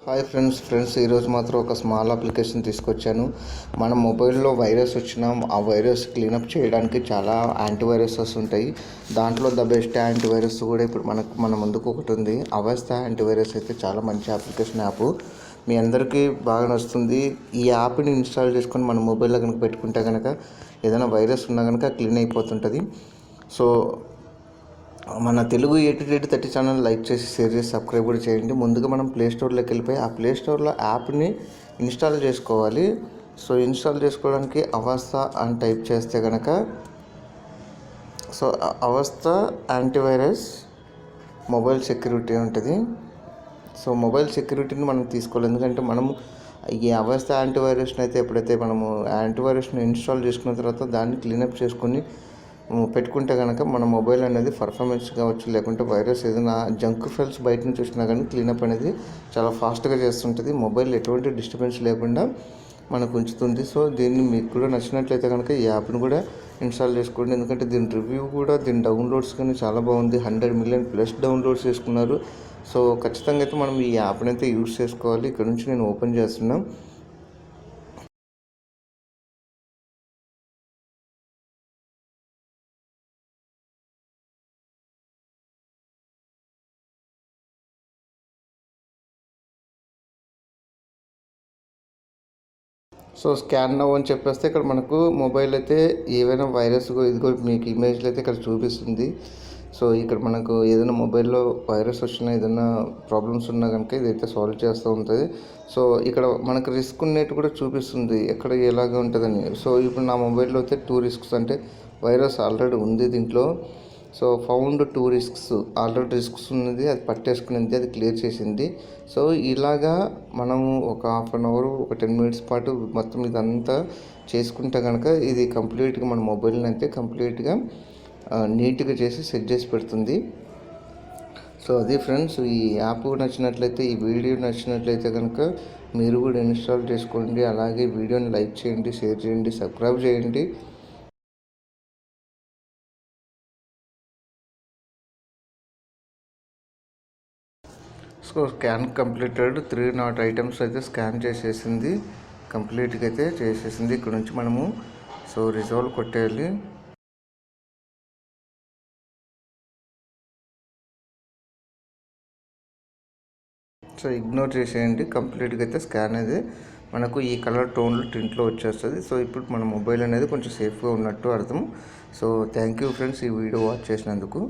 Hi friends ఈరోజు మాత్రం ఒక స్మాల్ అప్లికేషన్ తీసుకొచ్చాను. మన మొబైల్లో వైరస్ వచ్చినా ఆ వైరస్ క్లీనప్ చేయడానికి చాలా యాంటీవైరసెస్ ఉంటాయి. దాంట్లో ద బెస్ట్ యాంటీవైరస్ కూడా ఇప్పుడు మన ముందుకు ఒకటి ఉంది. అవస్థ యాంటీవైరస్ అయితే చాలా మంచి అప్లికేషన్ యాప్. మీ అందరికీ బాగా నచ్చుతుంది. ఈ యాప్ని ఇన్స్టాల్ చేసుకొని మన మొబైల్లో కనుక పెట్టుకుంటే కనుక ఏదైనా వైరస్ ఉన్నా కనుక క్లీన్ అయిపోతుంటుంది. సో మన తెలుగు 8830 ఛానల్ లైక్ చేసి షేర్ చేసి సబ్స్క్రైబ్ కూడా చేయండి. ముందుగా మనం ప్లేస్టోర్లోకి వెళ్ళిపోయి ఆ ప్లేస్టోర్లో యాప్ని ఇన్స్టాల్ చేసుకోవాలి. సో ఇన్స్టాల్ చేసుకోవడానికి అవస్థ అని టైప్ చేస్తే కనుక సో అవస్థ యాంటీవైరస్ మొబైల్ సెక్యూరిటీ ఉంటుంది. సో మొబైల్ సెక్యూరిటీని మనం తీసుకోవాలి. ఎందుకంటే మనము ఈ అవస్థ యాంటీవైరస్ని అయితే ఎప్పుడైతే మనము యాంటీవైరస్ని ఇన్స్టాల్ చేసుకున్న తర్వాత దాన్ని క్లీనప్ చేసుకొని పెట్టుకుంటే కనుక మన మొబైల్ అనేది పర్ఫార్మెన్స్ కావచ్చు, లేకుంటే వైరస్ ఏదైనా జంక్ ఫైల్స్ బయట నుంచి వచ్చినా కానీ క్లీనప్ అనేది చాలా ఫాస్ట్గా చేస్తుంటుంది. మొబైల్ ఎటువంటి డిస్టర్బెన్స్ లేకుండా మనకు ఉంచుతుంది. సో దీన్ని మీకు కూడా నచ్చినట్లయితే కనుక ఈ యాప్ని కూడా ఇన్స్టాల్ చేసుకోండి. ఎందుకంటే దీని రివ్యూ కూడా దీని డౌన్లోడ్స్ కానీ చాలా బాగుంది. 100 మిలియన్ ప్లస్ డౌన్లోడ్స్ చేసుకున్నారు. సో ఖచ్చితంగా అయితే మనం ఈ యాప్ని అయితే యూస్ చేసుకోవాలి. ఇక్కడ నుంచి నేను ఓపెన్ చేస్తున్నాను. సో స్కాన్ నౌ అని చెప్పేస్తే ఇక్కడ మనకు మొబైల్ అయితే ఏవైనా వైరస్ ఇదిగో మీకు ఇమేజ్లో అయితే ఇక్కడ చూపిస్తుంది. సో ఇక్కడ మనకు ఏదైనా మొబైల్లో వైరస్ వచ్చినా ఏదైనా ప్రాబ్లమ్స్ ఉన్నా కనుక ఇదైతే సాల్వ్ చేస్తూ ఉంటుంది. సో ఇక్కడ మనకు రిస్క్ ఉన్నట్టు కూడా చూపిస్తుంది ఎక్కడ ఎలాగ ఉంటుందని. సో ఇప్పుడు నా మొబైల్లో అయితే 2 రిస్క్స్ అంటే వైరస్ ఆల్రెడీ ఉంది దీంట్లో. So found 2 risks already risks ఉన్నది, అది పట్టేసుకునింది, అది క్లియర్ చేసింది. సో ఇలాగా మనము ఒక హాఫ్ అన్ అవర్ ఒక 10 మినిట్స్ పాటు మొత్తం ఇదంతా చేసుకుంటే కనుక ఇది కంప్లీట్గా మన మొబైల్ని అయితే కంప్లీట్గా నీట్గా చేసి సెట్ చేసి పెడుతుంది. సో అది ఫ్రెండ్స్, ఈ యాప్ నచ్చినట్లయితే, ఈ వీడియో నచ్చినట్లయితే కనుక మీరు కూడా ఇన్స్టాల్ చేసుకోండి. అలాగే వీడియోని లైక్ చేయండి, షేర్ చేయండి, సబ్స్క్రైబ్ చేయండి. సో స్కాన్ కంప్లీటెడ్ 3 ఐటమ్స్ అయితే స్కాన్ చేసేసింది, కంప్లీట్గా అయితే చేసేసింది. ఇక్కడ నుంచి మనము సో రిజాల్వ్ కొట్టేయాలి. సో ఇగ్నోర్ చేసేయండి. కంప్లీట్గా అయితే స్కాన్ అయితే మనకు ఈ కలర్ టోన్లో టింట్లో వచ్చేస్తుంది. సో ఇప్పుడు మన మొబైల్ అనేది కొంచెం సేఫ్గా ఉన్నట్టు అర్థం. సో థ్యాంక్ యూ ఫ్రెండ్స్, ఈ వీడియో వాచ్ చేసినందుకు.